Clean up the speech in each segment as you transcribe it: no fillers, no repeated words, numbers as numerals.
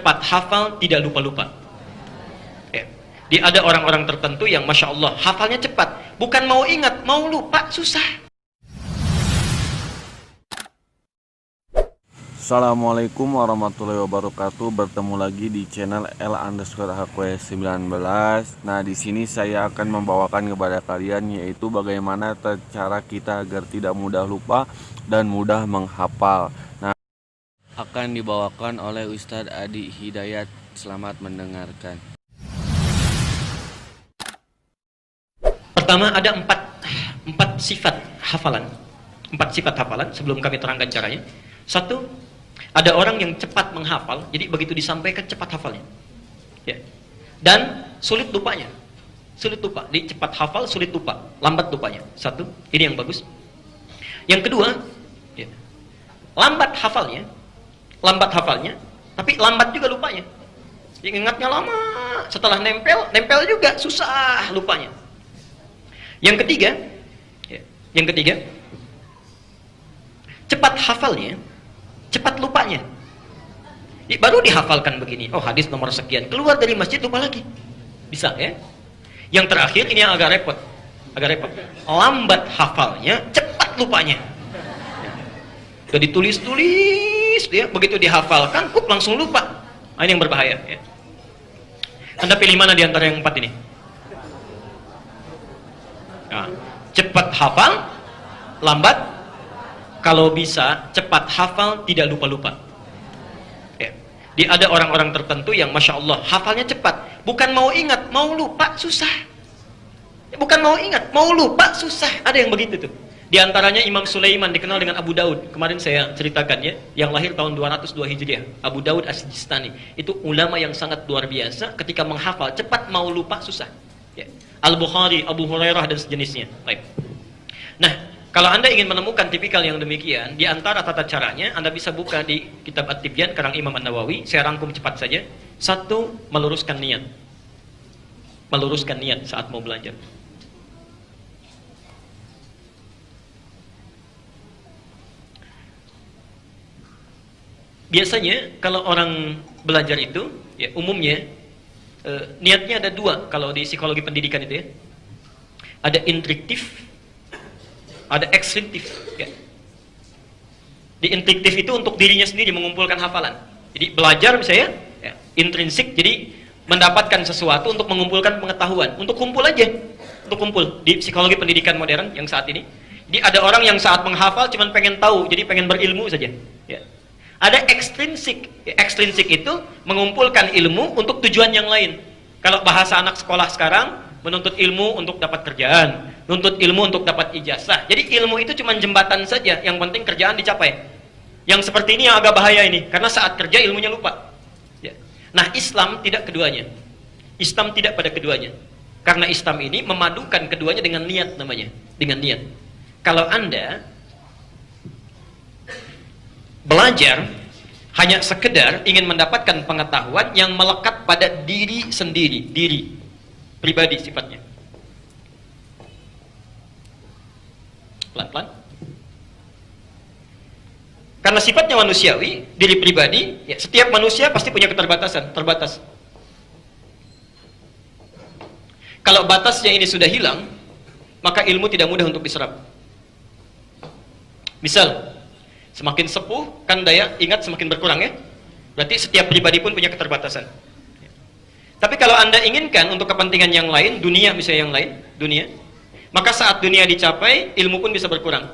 cepat hafal, tidak lupa-lupa. Ya. Ada orang-orang tertentu yang Masya Allah hafalnya cepat, bukan mau ingat, mau lupa susah. Assalamualaikum warahmatullahi wabarakatuh. Bertemu lagi di channel L_HQ19. Nah, di sini saya akan membawakan kepada kalian yaitu bagaimana cara kita agar tidak mudah lupa dan mudah menghafal. Nah, akan dibawakan oleh Ustadz Adi Hidayat. Selamat mendengarkan. Pertama, ada empat sifat hafalan. Empat sifat hafalan sebelum kami terangkan caranya. Satu, ada orang yang cepat menghafal, jadi begitu disampaikan cepat hafalnya. Ya. Dan sulit lupanya. Sulit lupa. Jadi cepat hafal, sulit lupa. Lambat lupanya. Satu, ini yang bagus. Yang kedua, ya, lambat hafalnya, tapi lambat juga lupanya. Jadi ingatnya lama, setelah nempel juga susah lupanya. Yang ketiga, cepat hafalnya, cepat lupanya. Baru dihafalkan begini, oh hadis nomor sekian, keluar dari masjid lupa lagi. Bisa ya. Yang terakhir ini yang agak repot. Lambat hafalnya, cepat lupanya. Sudah ditulis-tulis ya, begitu dihafalkan, langsung lupa. Ini yang berbahaya ya. Anda pilih mana di antara yang empat ini? Nah, cepat hafal, lambat. Kalau bisa cepat hafal, tidak lupa-lupa. Ya. Ada orang-orang tertentu yang Masya Allah hafalnya cepat, bukan mau ingat, mau lupa susah. Bukan mau ingat, mau lupa susah. Ada yang begitu tuh. Di antaranya Imam Sulaiman, dikenal dengan Abu Daud. Kemarin saya ceritakan ya, yang lahir tahun 202 Hijriah. Abu Daud As-Sijistani. Itu ulama yang sangat luar biasa. Ketika menghafal cepat, mau lupa susah. Ya. Al-Bukhari, Abu Hurairah dan sejenisnya. Baik. Nah, kalau Anda ingin menemukan tipikal yang demikian, di antara tata caranya, Anda bisa buka di kitab At-Tibyan, karang Imam An-Nawawi. Saya rangkum cepat saja. Satu, meluruskan niat. Meluruskan niat saat mau belajar. Biasanya, kalau orang belajar itu, ya umumnya, niatnya ada dua, kalau di psikologi pendidikan itu ya. Ada instruktif, ada ekstrinsiktif ya. Di instruktif itu untuk dirinya sendiri mengumpulkan hafalan. Jadi belajar misalnya ya, intrinsik, jadi mendapatkan sesuatu untuk mengumpulkan pengetahuan, untuk kumpul aja, untuk kumpul. Di psikologi pendidikan modern yang saat ini, jadi ada orang yang saat menghafal cuma pengen tahu, jadi pengen berilmu saja ya. Ada ekstrinsik. Ekstrinsik itu mengumpulkan ilmu untuk tujuan yang lain. Kalau bahasa anak sekolah sekarang, menuntut ilmu untuk dapat kerjaan, menuntut ilmu untuk dapat ijazah. Jadi ilmu itu cuma jembatan saja, yang penting kerjaan dicapai. Yang seperti ini yang agak bahaya ini, karena saat kerja ilmunya lupa. Ya. Nah, Islam tidak keduanya. Islam tidak pada keduanya. Karena Islam ini memadukan keduanya dengan niat namanya, dengan niat. Kalau Anda belajar hanya sekedar ingin mendapatkan pengetahuan yang melekat pada diri sendiri, diri pribadi sifatnya. Pelan-pelan. Karena sifatnya manusiawi, diri pribadi, ya, setiap manusia pasti punya keterbatasan, terbatas. Kalau batasnya ini sudah hilang, maka ilmu tidak mudah untuk diserap. Misal, semakin sepuh, kan daya ingat semakin berkurang ya. Berarti setiap pribadi pun punya keterbatasan. Tapi kalau Anda inginkan untuk kepentingan yang lain, dunia misalnya yang lain, dunia, maka saat dunia dicapai, ilmu pun bisa berkurang.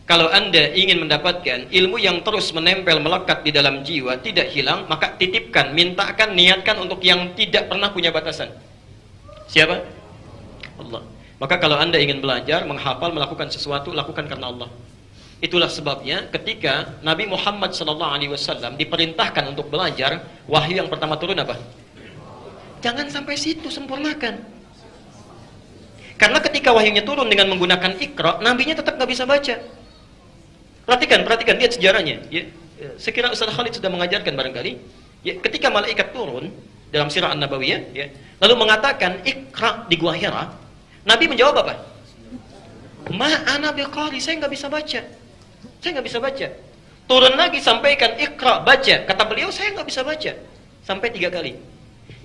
Kalau Anda ingin mendapatkan ilmu yang terus menempel, melekat di dalam jiwa, tidak hilang, maka titipkan, mintakan, niatkan untuk yang tidak pernah punya batasan. Siapa? Allah. Maka kalau Anda ingin belajar, menghafal, melakukan sesuatu, lakukan karena Allah. Itulah sebabnya ketika Nabi Muhammad SAW diperintahkan untuk belajar, wahyu yang pertama turun apa? Jangan sampai situ, sempurnakan. Karena ketika wahyunya turun dengan menggunakan Iqra, nabinya tetap nggak bisa baca. Perhatikan, lihat sejarahnya. Ya, saya kira Ustaz Khalid sudah mengajarkan barangkali. Ya, ketika malaikat turun dalam Sirah An-Nabawiyah, ya, lalu mengatakan Iqra di Gua Hira, Nabi menjawab apa? Ma ana biqari, saya nggak bisa baca. Saya nggak bisa baca. Turun lagi sampaikan, Iqra, baca. Kata beliau, saya nggak bisa baca. Sampai 3 kali.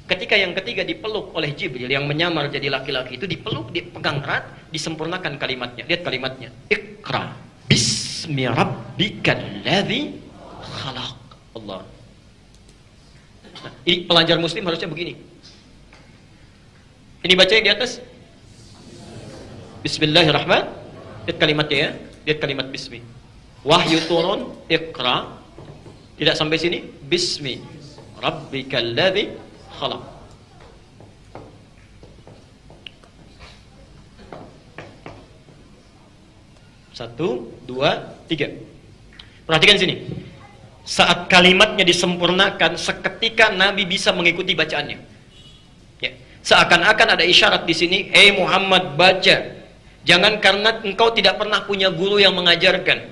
Ketika yang ketiga dipeluk oleh Jibril yang menyamar jadi laki-laki itu, dipeluk, dipegang erat, disempurnakan kalimatnya. Lihat kalimatnya. Iqra bismi rabbikal ladzi khalaq. Allah. Nah, ini pelajar muslim harusnya begini. Ini baca yang di atas. Bismillahirrahmanirrahim. Lihat kalimatnya ya. Lihat kalimat bismi. Wahyu turun, Iqra. Tidak sampai sini. Bismi rabbikal ladzi khalaq. Satu, dua, tiga. Perhatikan sini. Saat kalimatnya disempurnakan, seketika Nabi bisa mengikuti bacaannya. Ya. Seakan-akan ada isyarat di sini, "Hei Muhammad, baca. Jangan karena engkau tidak pernah punya guru yang mengajarkan.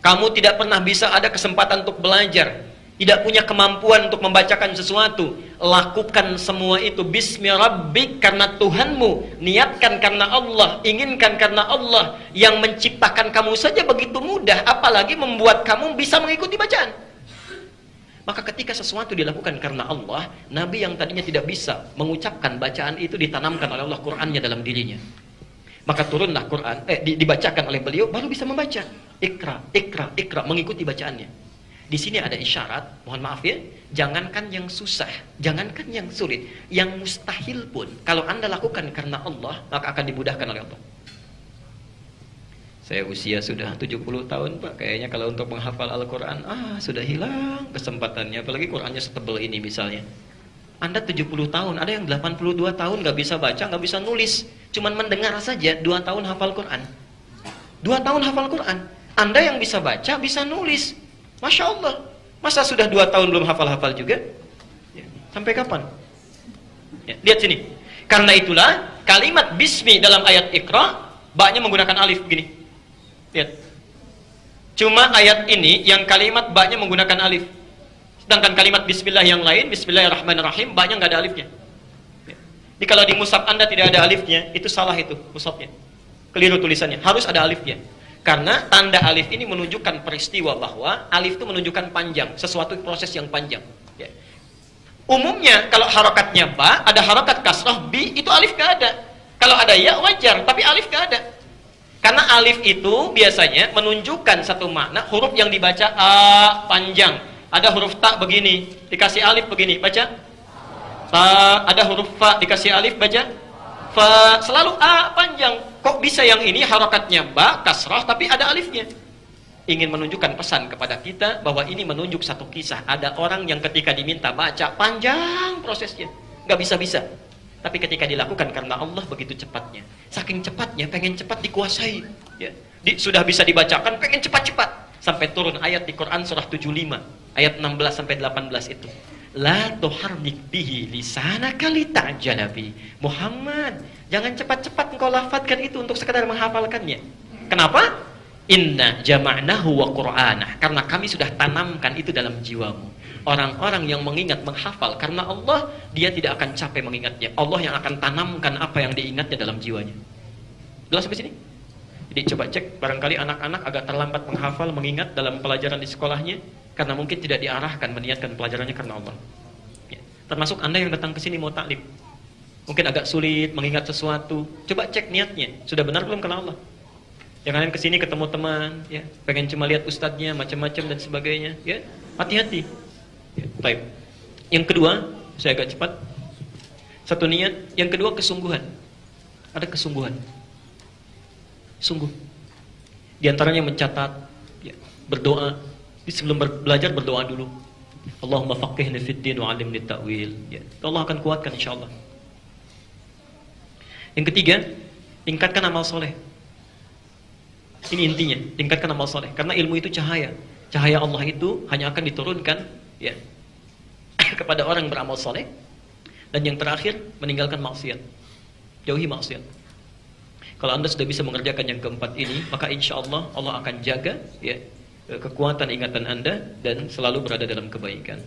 Kamu tidak pernah bisa ada kesempatan untuk belajar. Tidak punya kemampuan untuk membacakan sesuatu. Lakukan semua itu bismi rabbik, karena Tuhanmu. Niatkan karena Allah, inginkan karena Allah. Yang menciptakan kamu saja begitu mudah, apalagi membuat kamu bisa mengikuti bacaan." Maka ketika sesuatu dilakukan karena Allah, Nabi yang tadinya tidak bisa mengucapkan bacaan itu ditanamkan oleh Allah Qur'annya dalam dirinya. Maka turunlah Quran, dibacakan oleh beliau, baru bisa membaca. Ikra, ikra, ikra, mengikuti bacaannya. Di sini ada isyarat, mohon maaf ya, jangankan yang susah, jangankan yang sulit, yang mustahil pun, kalau Anda lakukan karena Allah, maka akan dimudahkan oleh Allah. Saya usia sudah 70 tahun Pak, kayaknya kalau untuk menghafal Al-Quran, sudah hilang kesempatannya, apalagi Qurannya setebal ini misalnya. Anda 70 tahun, ada yang 82 tahun nggak bisa baca, nggak bisa nulis, cuman mendengar saja, 2 tahun hafal Quran. 2 tahun hafal Quran. Anda yang bisa baca, bisa nulis. Masya Allah. Masa sudah 2 tahun belum hafal-hafal juga? Ya. Sampai kapan? Ya, lihat sini. Karena itulah, kalimat bismi dalam ayat Iqra, baknya menggunakan alif begini. Lihat. Cuma ayat ini, yang kalimat baknya menggunakan alif. Sedangkan kalimat bismillah yang lain, bismillahirrahmanirrahim, baknya nggak ada alifnya. Jadi kalau di mushaf Anda tidak ada alifnya, itu salah itu mushafnya. Keliru tulisannya, harus ada alifnya. Karena tanda alif ini menunjukkan peristiwa bahwa alif itu menunjukkan panjang, sesuatu proses yang panjang. Ya. Umumnya kalau harokatnya ba, ada harokat kasrah, bi, itu alif nggak ada. Kalau ada ya wajar, tapi alif nggak ada. Karena alif itu biasanya menunjukkan satu makna, huruf yang dibaca a panjang. Ada huruf ta begini, dikasih alif begini, baca ta. Ada huruf fa, dikasih alif, baca fa. Selalu a panjang. Kok bisa yang ini harokatnya ba, kasrah, tapi ada alifnya? Ingin menunjukkan pesan kepada kita bahwa ini menunjuk satu kisah. Ada orang yang ketika diminta baca, panjang prosesnya, nggak bisa-bisa. Tapi ketika dilakukan karena Allah, begitu cepatnya. Saking cepatnya, pengen cepat dikuasai. Ya. Sudah bisa dibacakan, pengen cepat-cepat. Sampai turun ayat di Quran surah 75, ayat 16 sampai 18 itu. La tuharrik bihi lisanaka lita'jala bi. Muhammad, jangan cepat-cepat engkau lafadzkan itu untuk sekadar menghafalkannya. Kenapa? Inna jama'nahu wa qur'anah. Karena kami sudah tanamkan itu dalam jiwamu. Orang-orang yang mengingat, menghafal karena Allah, dia tidak akan capek mengingatnya. Allah yang akan tanamkan apa yang diingatnya dalam jiwanya. Jelas sampai sini? Jadi coba cek, barangkali anak-anak agak terlambat menghafal, mengingat dalam pelajaran di sekolahnya, karena mungkin tidak diarahkan, meniatkan pelajarannya karena Allah. Ya. Termasuk Anda yang datang ke sini mau taklim, mungkin agak sulit mengingat sesuatu. Coba cek niatnya, sudah benar belum karena Allah? Jangan ke sini ketemu teman, ya, pengen cuma lihat ustadznya, macam-macam dan sebagainya. Ya, hati-hati. Ya, baik. Yang kedua, saya agak cepat. Satu niat, yang kedua kesungguhan. Ada kesungguhan. Sungguh. Di antaranya mencatat, ya, berdoa. Sebelum belajar berdoa dulu. Allahumma faqihni fid din wa 'allimni ta'wil. Ya, Allah akan kuatkan insyaallah. Yang ketiga, tingkatkan amal soleh. Ini intinya, tingkatkan amal soleh. Karena ilmu itu cahaya. Cahaya Allah itu hanya akan diturunkan, ya, kepada orang yang beramal soleh. Dan yang terakhir, meninggalkan maksiat. Jauhi maksiat. Kalau Anda sudah bisa mengerjakan yang keempat ini, maka insya Allah Allah akan jaga, ya, kekuatan ingatan Anda dan selalu berada dalam kebaikan.